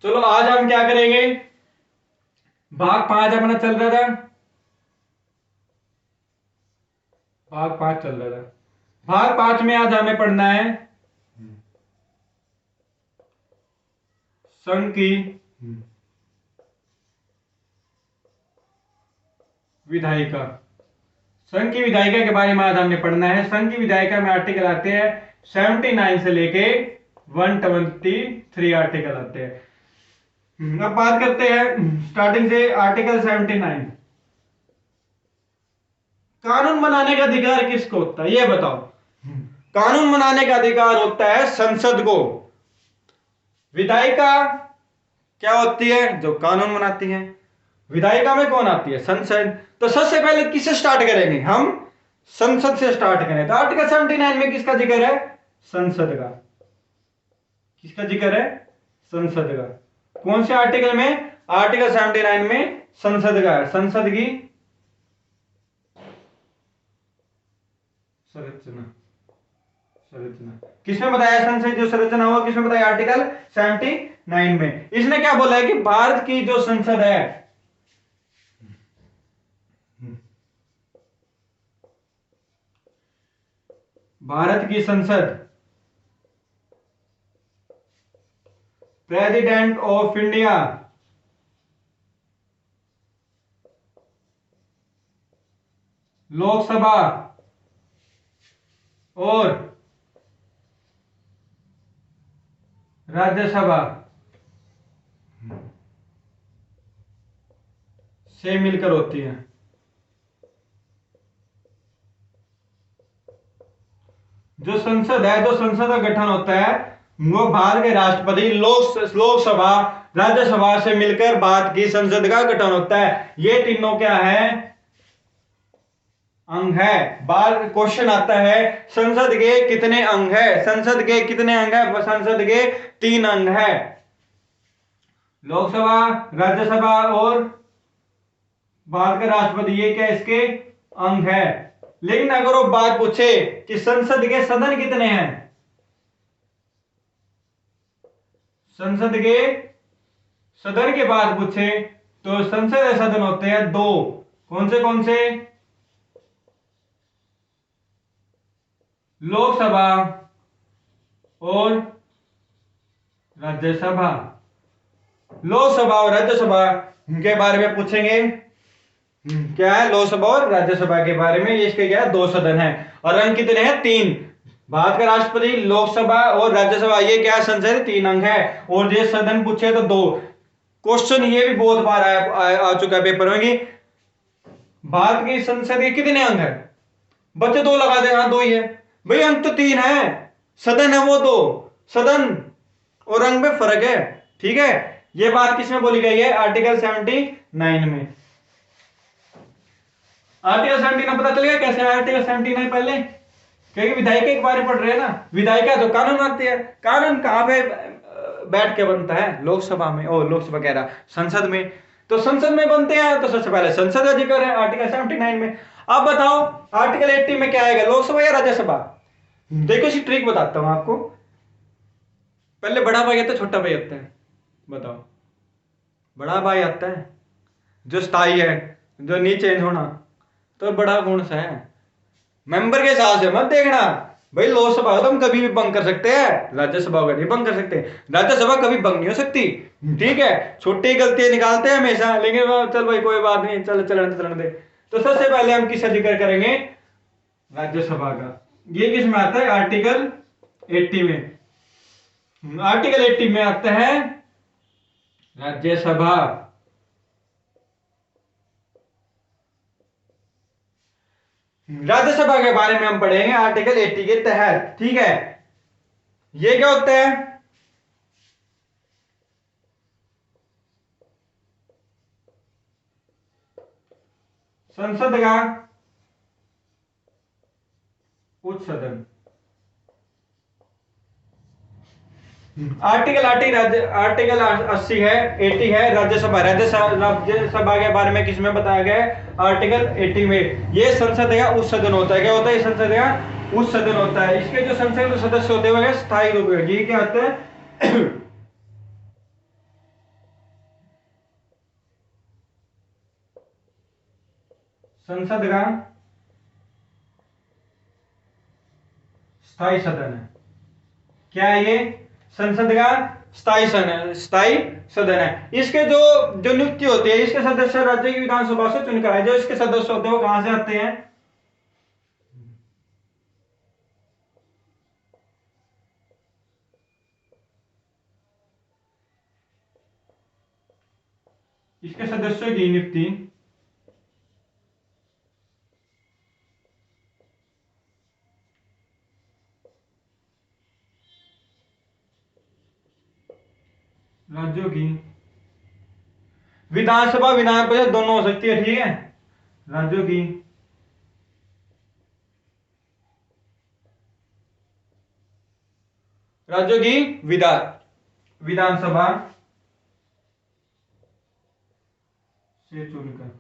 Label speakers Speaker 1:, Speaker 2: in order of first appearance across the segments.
Speaker 1: चलो आज हम क्या करेंगे, भाग 5 अपना चल रहा था, भाग 5 चल रहा था। भाग 5 में आज हमें पढ़ना है संघ की विधायिका। संघ की विधायिका के बारे में आज हमने पढ़ना है। संघ की विधायिका में आर्टिकल आते हैं 79 से लेके 123 आर्टिकल आते हैं। अब बात करते हैं स्टार्टिंग से आर्टिकल 79। कानून बनाने का अधिकार किसको होता है ये बताओ। कानून बनाने का अधिकार होता है संसद को। विधायिका क्या होती है, जो कानून बनाती है। विधायिका में कौन आती है, संसद। तो सबसे पहले किससे स्टार्ट करेंगे हम, संसद से स्टार्ट करें। तो आर्टिकल 79 में किसका जिक्र है, संसद का। किसका जिक्र है, संसद का। कौन से आर्टिकल में, आर्टिकल 79 में संसद का है। संसद की संरचना, संरचना किसमें बताया, संसद जो संरचना हुआ किसमें बताया, आर्टिकल 79 में। इसने क्या बोला है कि भारत की जो संसद है, भारत की संसद प्रेसिडेंट ऑफ इंडिया लोकसभा और राज्यसभा से मिलकर होती है। जो संसद है, जो संसद का गठन होता है वो भारत के राष्ट्रपति, लोकसभा, राज्यसभा से मिलकर भारत की संसद का गठन होता है। ये तीनों क्या है, अंग है। बार क्वेश्चन आता है संसद के कितने अंग है, संसद के कितने अंग है, संसद के 3 अंग है, लोकसभा, राज्यसभा और भारत का राष्ट्रपति। ये क्या इसके अंग है। लेकिन अगर वो बात पूछे कि संसद के सदन कितने हैं, संसद के सदन की बात पूछे तो संसद के सदन होते हैं 2। कौन से, लोकसभा और राज्यसभा। लोकसभा और राज्यसभा के बारे में पूछेंगे। क्या है, लोकसभा और राज्यसभा के बारे में। इसके क्या है, 2 सदन है और अंग कितने हैं, 3। भारत का राष्ट्रपति, लोकसभा और राज्यसभा, ये क्या है, संसद 3 अंग है। और ये सदन पूछे तो 2। क्वेश्चन ये भी बहुत बार आ चुका है पेपर में कि भारत की संसद के कितने अंग है, बच्चे 2 लगा दे, हाँ 2 ही है। भाई अंग तो 3 है, सदन है वो 2। सदन और अंग में फर्क है, ठीक है। ये बात किसमें बोली गई है, आर्टिकल 79 में। आर्टिकल 79 पता चल गया कैसे है आर्टिकल 79 पहले, क्योंकि विधायिका के बारे में पढ़ रहे हैं ना। विधायिका तो कानून बनाती है। कानून कहां पे बैठ के बनता है, लोकसभा में, और लोकसभा कह रहा संसद में। तो संसद में बनते हैं तो सबसे पहले संसद का जिक्र है आर्टिकल 79 में। अब बताओ आर्टिकल 80 में क्या आएगा, लोकसभा या राज्यसभा। देखो इसी ट्रिक बताता हूं आपको। पहले बड़ा भाई आता है, छोटा भाई आता है, बताओ। बड़ा भाई आता है जो स्थायी है, जो नहीं चेंज होना। तो बड़ा कौन सा है, मेंबर के हिसाब से मत देखना। भाई लोकसभा तो हम कभी भी बंक कर सकते हैं, राज्यसभा का नहीं बंक कर सकते। राज्यसभा कभी बंक नहीं हो सकती, ठीक है। छोटी गलतियां निकालते हैं हमेशा, लेकिन चल भाई कोई बात नहीं, चल चलन दे। तो सबसे पहले हम किसका जिक्र करेंगे, राज्यसभा का। ये किस में आता है, आर्टिकल 80 में। आर्टिकल 80 में आता है राज्यसभा। राज्यसभा के बारे में हम पढ़ेंगे आर्टिकल 80 के तहत, ठीक है। ये क्या होता है, संसद का उच्च सदन। आर्टिकल 80 है, 80 है राज्यसभा। राज्यसभा के बारे में किसमें बताया गया है, आर्टिकल 80 में। ये संसद का उच्च सदन होता है। क्या होता है, ये संसद का उच्च सदन होता है। इसके जो संसद सदस्य होते हैं स्थायी रूप में। ये क्या होता है संसद का स्थायी सदन है। क्या है ये? संसद का स्थायी सदन है। इसके जो जो नियुक्ति होती है, इसके सदस्य राज्य की विधानसभा से चुनकर आए। जो इसके सदस्य होते हैं वो कहां से आते हैं? इसके सदस्यों की नियुक्ति राज्यों की विधानसभा विधान परिषद दोनों हो सकती है, ठीक है। राज्यों की विधानसभा से चुनकर।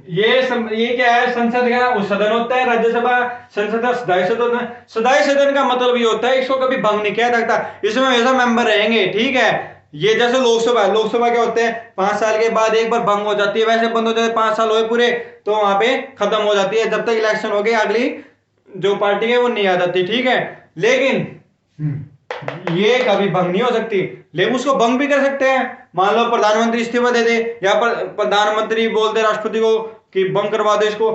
Speaker 1: ये क्या है? संसद का उस सदन होता है, राज्यसभा संसद का सदाई सदन है। सदाई सदन का मतलब ये होता है इसको कभी भंग नहीं किया जाता, इसमें हमेशा मेंबर रहेंगे, ठीक है। ये जैसे लोकसभा है, लोकसभा क्या होते हैं 5 साल के बाद एक बार भंग हो जाती है, वैसे बंद हो जाते हैं 5 साल हुए पूरे तो वहां पे खत्म हो जाती है, जब तक इलेक्शन हो गई अगली जो पार्टी है वो नहीं आ जाती, ठीक है। लेकिन ये कभी भंग नहीं हो सकती। लेकिन उसको भंग भी कर सकते हैं। मान लो प्रधानमंत्री इस्तीफा दे दे या प्रधानमंत्री बोल दे राष्ट्रपति को कि भंग करवा दे इसको,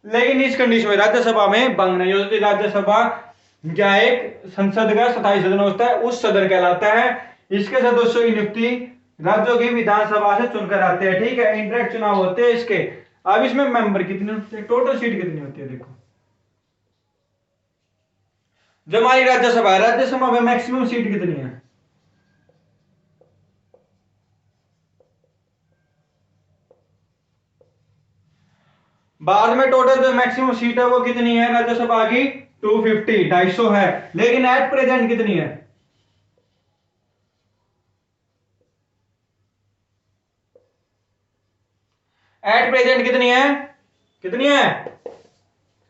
Speaker 1: लेकिन इस कंडीशन में राज्यसभा में भंग नहीं हो सकती। राज्यसभा क्या एक संसद का स्थायी सदन होता है, उस सदन कहलाता है। इसके सदस्यों की नियुक्ति राज्यों की विधानसभा से चुनकर आते हैं, ठीक है। इंटरेक्ट चुनाव होते हैं इसके। अब इसमें मेंबर कितने होते हैं, टोटल सीट कितनी होती है? देखो, जो हमारी राज्यसभा है, राज्यसभा में मैक्सिमम सीट कितनी है? बाद में टोटल जो मैक्सिमम सीट है वो कितनी है राज्यसभा की? 250, 250 है। लेकिन एट प्रेजेंट कितनी है? एट प्रेजेंट कितनी है? कितनी है?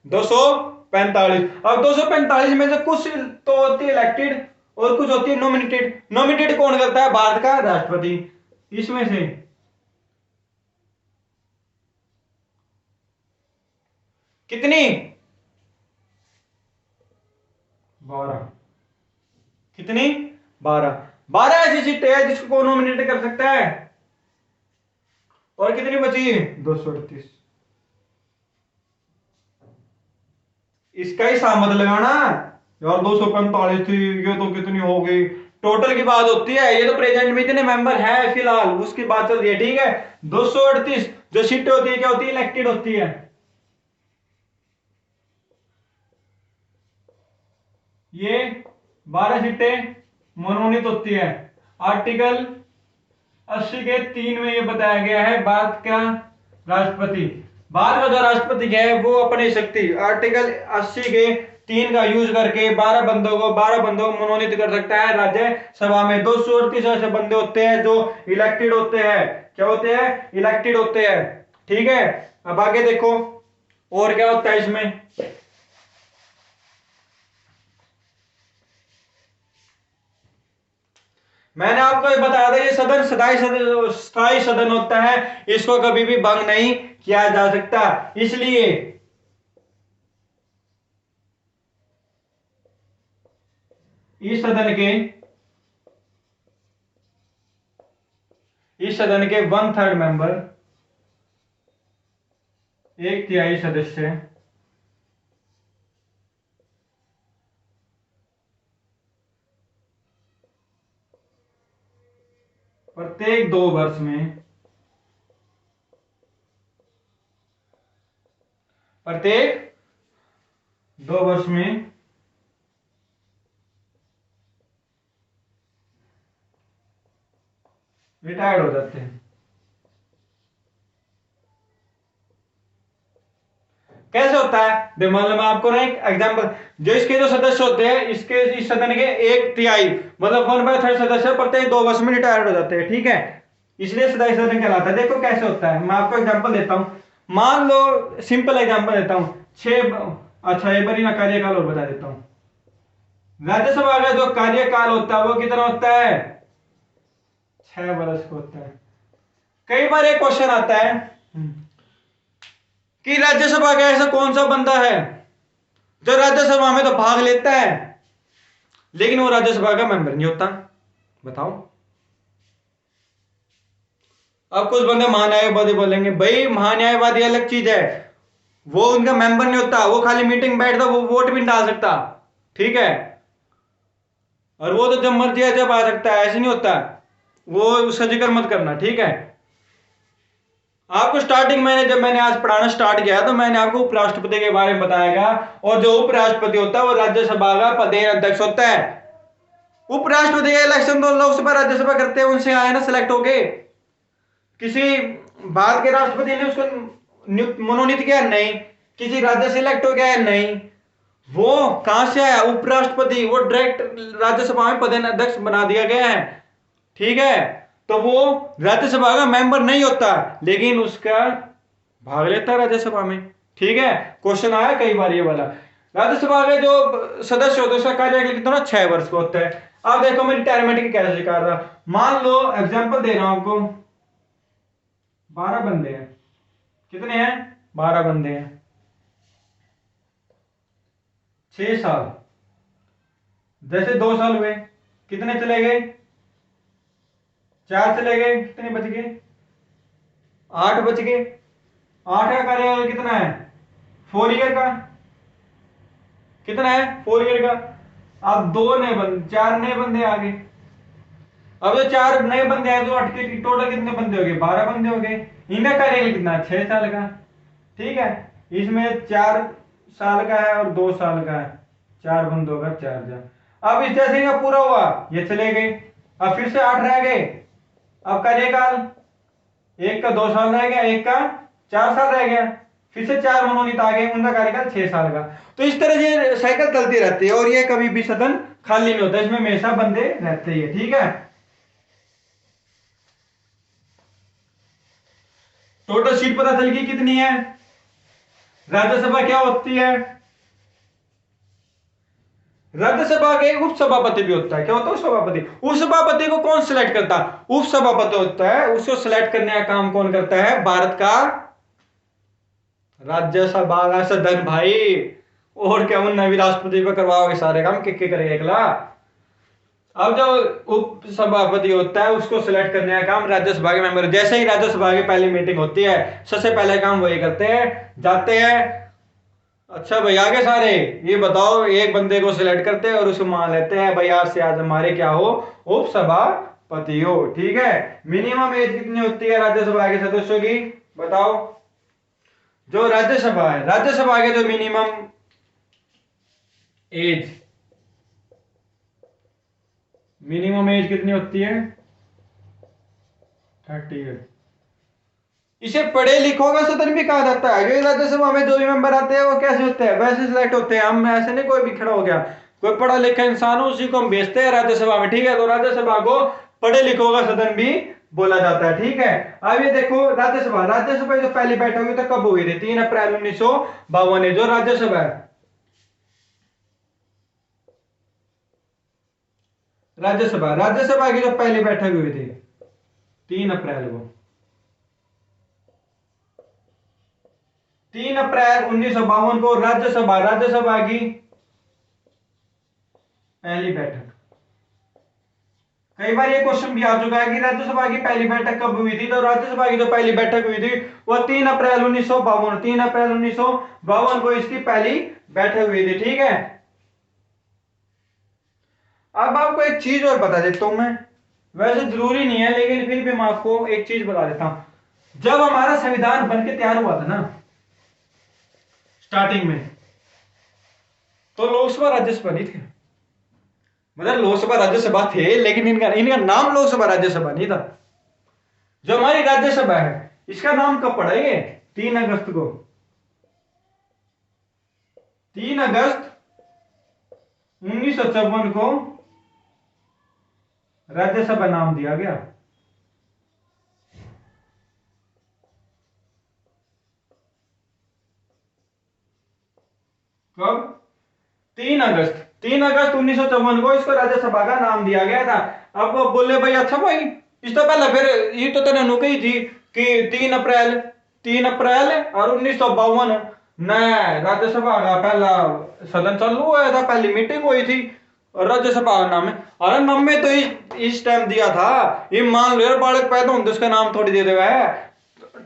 Speaker 1: 245। अब 245 में से कुछ तो होती है इलेक्टेड और कुछ होती है नॉमिनेटेड। नॉमिनेटेड कौन करता है? भारत का राष्ट्रपति। इसमें से कितनी? 12। कितनी? 12। 12 ऐसी सीटें हैं जिसको नॉमिनेट कर सकता है। और कितनी बची? 238। इसका ही सामत लगाना यार, 245 थी, ये तो कितनी हो गई? टोटल की बात होती है, ये तो प्रेजेंट में इतने मेंबर है फिलहाल उसकी बात चल रही है, ठीक है। 238 जो सीटें होती है क्या होती है? इलेक्टेड होती है। ये 12 सीटें मनोनीत होती है। आर्टिकल 80 के 3 में ये बताया गया है बात का राष्ट्रपति, भारत का जो राष्ट्रपति है वो अपनी शक्ति आर्टिकल 80 के 3 का यूज करके 12 बंदों को मनोनीत कर सकता है राज्यसभा में। 238 ऐसे बंदे होते हैं जो इलेक्टेड होते हैं। क्या होते हैं? इलेक्टेड होते हैं, ठीक है। अब आगे देखो और क्या होता है इसमें। मैंने आपको ये बताया था, ये सदन स्थायी सदन होता है, इसको कभी भी भंग नहीं किया जा सकता। इसलिए इस सदन के इस सदन के 1/3 मेंबर, 1/3 सदस्य प्रत्येक 2 वर्ष में, प्रत्येक 2 वर्ष में रिटायर्ड हो जाते हैं। कैसे होता है? देखो मान लो मैं आपको ना एक एग्जांपल, जो इसके जो सदस्य होते हैं इसके इस सदन के 1/3 मतलब 1/3 सदस्य प्रत्येक 2 वर्ष में रिटायर्ड हो जाते हैं, ठीक है। इसलिए सदस्य सदन कहलाता है। देखो कैसे होता है, मैं आपको एग्जांपल देता हूं। मान लो सिंपल एग्जांपल देता हूं, 6 अच्छा एक बार ना कार्यकाल और बता देता हूं। राज्यसभा का जो कार्यकाल होता है वो कितना होता है? 6 वर्ष का होता है। कई बार एक क्वेश्चन आता है कि राज्यसभा का ऐसा कौन सा बंदा है जो राज्यसभा में तो भाग लेता है लेकिन वो राज्यसभा का मेंबर नहीं होता। बताओ। अब कुछ बंदे महान्यायवादी बोलेंगे, भाई महान्यायवादी अलग चीज है, वो उनका मेंबर नहीं होता, वो खाली मीटिंग बैठता, वो वोट भी नहीं डाल सकता, ठीक है, और वो तो जब मर्जी है जब आ सकता है, ऐसे नहीं होता, वो उसका जिक्र मत करना, ठीक है। आपको स्टार्टिंग में जब मैंने आज पढ़ाना स्टार्ट किया तो मैंने आपको उपराष्ट्रपति के बारे में बताया गया, और जो उपराष्ट्रपति होता है वो राज्यसभा का प्रदेश अध्यक्ष होता है। उपराष्ट्रपति का इलेक्शन तो लोकसभा राज्यसभा करते हैं, उनसे आए ना सिलेक्ट होके। किसी भारत के राष्ट्रपति ने उसको मनोनीत किया? नहीं। किसी राज्य से इलेक्ट हो गया? नहीं। वो कहां से आया? उपराष्ट्रपति, वो डायरेक्ट राज्यसभा में प्रदेश अध्यक्ष बना दिया गया है, ठीक है। तो वो राज्यसभा का मेंबर नहीं होता लेकिन उसका भाग लेता है राज्यसभा में, ठीक है। क्वेश्चन आया कई बार ये वाला। राज्यसभा के जो सदस्य होते हैं उसका कार्यकाल कितना? 6 वर्ष का होता है। अब देखो मैं रिटायरमेंट की कैसे कर रहा, मान लो एग्जांपल दे रहा हूं आपको, 12 बंदे हैं। कितने हैं? 12 बंदे हैं, 6 साल, जैसे 2 साल हुए, कितने चले गए? 4 चले गए, कितने बच गए? 8 बच गए। 8 का कार्यकाल कितना है? 4 ईयर का। कितना है? 4 ईयर का। अब 4 नए बंदे आ गए। अब जो 4 नए बंदे आए तो 8 के टोटल कितने बंदे हो गए? 12 बंदे हो गए। इनका कार्यकाल कितना? 6 साल का, ठीक है। इसमें 4 साल का है और 2 साल का है, 4 बंदों का 4 अब इस जैसे का पूरा हुआ, ये चले गए। अब फिर से 8 रह गए। अब कार्यकाल एक का 2 साल रह गया, एक का 4 साल रह गया, फिर से 4 मनोनीत आ गए, उनका कार्यकाल 6 साल का। तो इस तरह से साइकिल चलती रहती है और ये कभी भी सदन खाली नहीं होता, इसमें हमेशा बंदे रहते ही है, ठीक है। टोटल सीट पता चल गई कितनी है? राज्यसभा क्या होती है? राज्यसभा के उपसभापति भी होता है। क्या होता है? उपसभापति। उपसभापति को कौन सिलेक्ट करता है? उपसभापति होता है, उसको सिलेक्ट करने का काम कौन करता है? भारत का राज्यसभा का सदन भाई। और क्या उन नवी राष्ट्रपति पे करवाओगे सारे काम? के करेगा अगला। अब जो उप सभापति होता है उसको सिलेक्ट करने का काम राज्यसभा के मेंबर, जैसे ही राज्यसभा की पहली मीटिंग होती है सबसे पहले काम वही करते हैं, जाते हैं, अच्छा भाई आगे सारे ये बताओ, एक बंदे को सिलेक्ट करते हैं और उसको मान लेते हैं भाई आज से आज हमारे क्या हो? उप सभापति हो, ठीक है। मिनिमम एज कितनी होती है राज्यसभा के सदस्यों की? बताओ। जो राज्यसभा है, राज्यसभा के जो मिनिमम एज, मिनिमम एज कितनी होती है? 30 ईयर। इसे पढ़े लिखों का सदन भी कहा जाता है। जो राज्यसभा में जो भी मेंबर आते हैं वो कैसे होते हैं? वैसे सिलेक्ट होते हैं। हम ऐसे नहीं कोई भी खड़ा हो गया, कोई पढ़ा लिखा इंसान हो उसी को हम भेजते हैं राज्यसभा में, ठीक है। तो राज्यसभा को पढ़े लिखों का सदन भी बोला जाता है, ठीक है। अब ये देखो राज्यसभा, राज्यसभा जो पहली बैठक हुई थी कब हुई थी? 3 अप्रैल 1952। जो राज्यसभा है, राज्यसभा, राज्यसभा की जो पहली बैठक हुई थी 3 अप्रैल को, 3 अप्रैल 1952 को राज्यसभा, राज्यसभा की पहली बैठक। कई बार ये क्वेश्चन भी आ चुका है कि राज्यसभा की पहली बैठक कब हुई थी? तो राज्यसभा की जो पहली बैठक हुई थी वो 3 अप्रैल 1952, 3 अप्रैल 1952 को इसकी पहली बैठक हुई थी, ठीक है। अब आपको एक चीज और बता देता हूं मैं, वैसे जरूरी नहीं है लेकिन फिर भी मैं आपको एक चीज बता देता हूं। जब हमारा संविधान बनके तैयार हुआ था ना स्टार्टिंग में, तो लोकसभा राज्यसभा नहीं थे। मतलब लोकसभा राज्यसभा थे लेकिन इनका इनका नाम लोकसभा राज्यसभा नहीं था। जो हमारी राज्यसभा है इसका नाम कब पड़ा? ये 3 अगस्त को, 3 अगस्त 1954 को राज्यसभा नाम दिया गया। कब? 3 अगस्त, 3 अगस्त 1954 को इसको राज्यसभा का नाम दिया गया था। अब वो बोले भाई अच्छा भाई इस तो पहले फिर ये तो तेने नु कही थी कि 3 अप्रैल और 1952 न राज्यसभा का पहला सदन चालू हुआ था, पहली मीटिंग हुई थी और राज्यसभा का नाम है। अरे नाम में तो इस टाइम दिया था, ये मान लो यार बालक पैदा होते उसका नाम थोड़ी दे देवा है,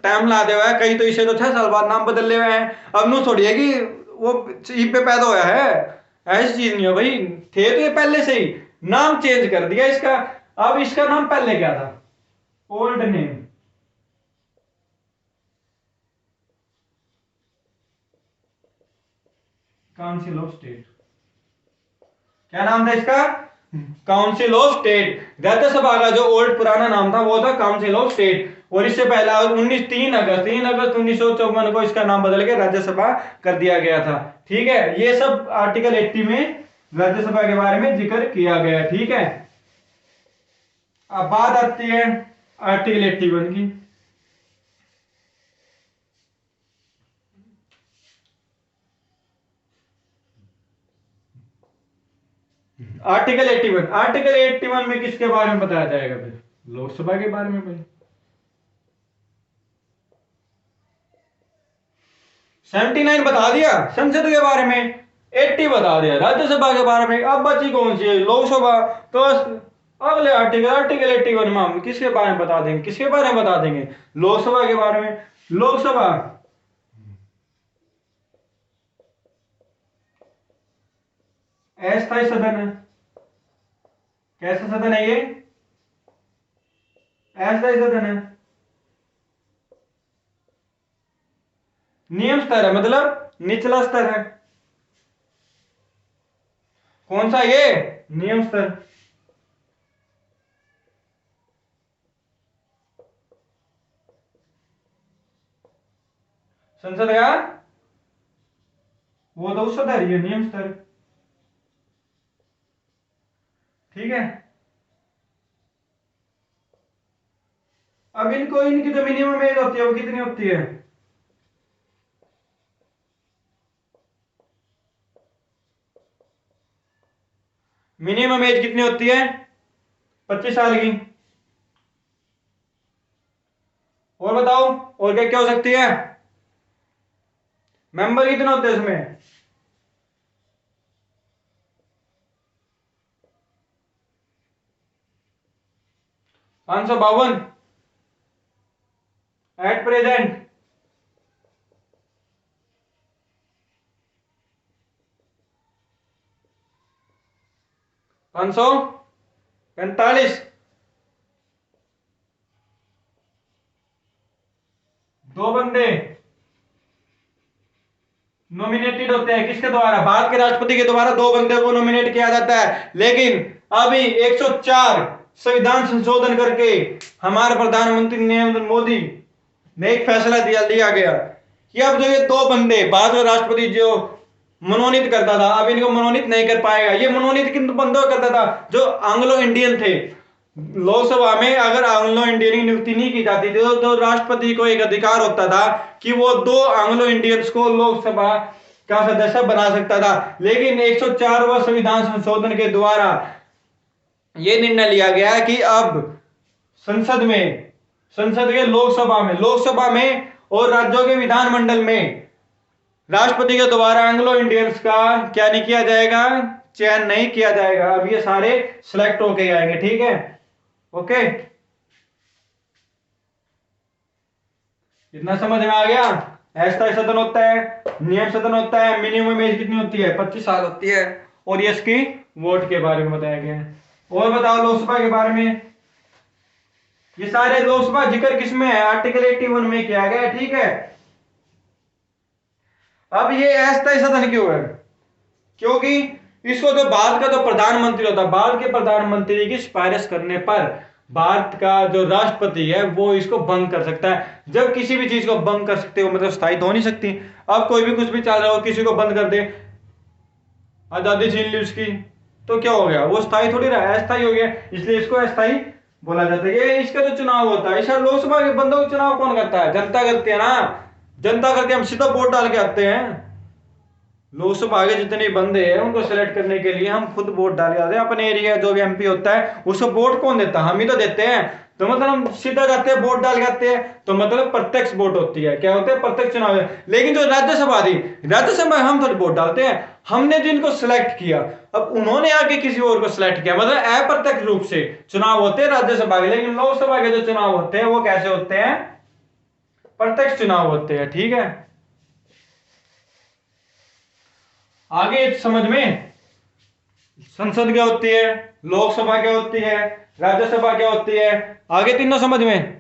Speaker 1: टाइम ला देवा है, कहीं तो इसे तो 6 साल बाद नाम बदल ले हुए हैं। अब नु थोड़ी है कि वो ई पे पैदा होया है, ऐसी चीज नहीं है भाई, थे तो ये पहले से ही, नाम चेंज कर दिया इसका। अब इसका नाम पहले क्या था, old name, council of state. क्या नाम था इसका, काउंसिल ऑफ स्टेट। राज्यसभा का जो ओल्ड पुराना नाम था वो था काउंसिल ऑफ स्टेट। और इससे पहला 3 अगस्त 1954 को इसका नाम बदल के राज्यसभा कर दिया गया था। ठीक है, ये सब आर्टिकल 80 में राज्यसभा के बारे में जिक्र किया गया। ठीक है, अब बात आती है आर्टिकल 81 की। आर्टिकल 81 में किसके बारे में बताया जाएगा, फिर लोकसभा के बारे में भाई। 79 बता दिया संसद के बारे में, 80 बता दिया राज्यसभा के बारे में, अब बची कौन सी है, लोकसभा। तो अगले आर्टिकल 81 में हम किसके बारे में बता देंगे, किसके बारे में बता देंगे, लोकसभा के बारे में। लोकसभा अस्थायी सदन है। कैसा सदन है ये, अस्थायी सदन है। नियम स्तर है, मतलब निचला स्तर है। कौन सा ये, नियम स्तर। संसद का वो तो उस स्तर, ये नियम स्तर। ठीक है, अब इनको इनकी जो मिनिमम एज होती है वो कितनी होती है, मिनिमम एज कितनी होती है, 25 साल की। और बताओ और क्या क्या हो सकती है, मेंबर कितने होते हैं इसमें, 552 एट प्रेजेंट। 545 दो बंदे नॉमिनेटेड होते हैं, किसके द्वारा, भारत के राष्ट्रपति के द्वारा 2 बंदे को नॉमिनेट किया जाता है। लेकिन अभी 104 संविधान संशोधन करके हमारे प्रधानमंत्री नरेंद्र मोदी ने एक फैसला लिया गया कि अब जो ये 2 बंदे भारत का राष्ट्रपति जो मनोनीत करता था, अब इनको मनोनीत नहीं कर पाएगा। ये मनोनीत किन बंदों करता था, जो एंग्लो इंडियन थे। लोकसभा में अगर एंग्लो इंडियन की नियुक्ति नहीं की जाती थी तो राष्ट्रपति को एक अधिकार होता था कि वो 2 एंग्लो इंडियंस को लोकसभा का सदस्य बना सकता था। लेकिन 104वां संविधान संशोधन के द्वारा यह निर्णय लिया गया कि अब संसद के लोकसभा में और राज्यों के विधानमंडल में राष्ट्रपति के द्वारा एंग्लो इंडियंस का क्या नहीं किया जाएगा, चयन नहीं किया जाएगा। अब ये सारे सिलेक्ट होके आएंगे। ठीक है, ओके, इतना समझ में आ गया। अस्थायी सदन होता है, नियम सदन होता है, मिनिमम एज कितनी होती है, 25 साल होती है, और ये इसकी वोट के बारे में बताया गया है। और बताओ लोकसभा के बारे में, ये सारे लोकसभा जिक्र किसमें है, आर्टिकल 81 में किया गया है। ठीक है, अब ये अस्थायी सदन क्यों है, क्योंकि इसको जो भारत का जो प्रधानमंत्री होता है, भारत के प्रधानमंत्री की सिफारिश करने पर भारत का जो राष्ट्रपति है वो इसको भंग कर सकता है। जब किसी भी चीज को भंग कर सकते हो मतलब स्थायी तो हो नहीं सकती। अब कोई भी कुछ भी चल रहा हो, किसी को बंद कर दे, आजादी छीन ली उसकी, तो क्या हो गया, वो स्थायी थोड़ी रहा, अस्थायी हो गया, इसलिए इसको अस्थायी बोला जाता है। ये इसका जो चुनाव होता है, इस लोकसभा के बंदों का चुनाव कौन करता है, जनता करती है ना, जनता करके हम सीधा वोट डाल के आते हैं। लोकसभा के जितने बंदे हैं उनको सिलेक्ट करने के लिए हम खुद वोट डाले जाते हैं। अपने एरिया जो भी एमपी होता है उसको वोट कौन देता है? हम ही तो देते हैं। तो मतलब हम सीधा जाते हैं वोट डाल जाते हैं, तो मतलब प्रत्यक्ष वोट होती है, क्या होता है? प्रत्यक्ष चुनाव है। लेकिन जो राज्यसभा थी, राज्यसभा में हम थोड़ी वोट डालते हैं, हमने जिनको सिलेक्ट किया, अब उन्होंने आके किसी और को सिलेक्ट किया, मतलब अप्रत्यक्ष रूप से चुनाव होते हैं राज्यसभा के। लेकिन लोकसभा के जो चुनाव होते हैं वो कैसे होते हैं? प्रत्यक्ष चुनाव होते हैं। ठीक है, आगे समझ में, संसद क्या होती है, लोकसभा क्या होती है, राज्यसभा क्या होती है, आगे तीनों समझ में।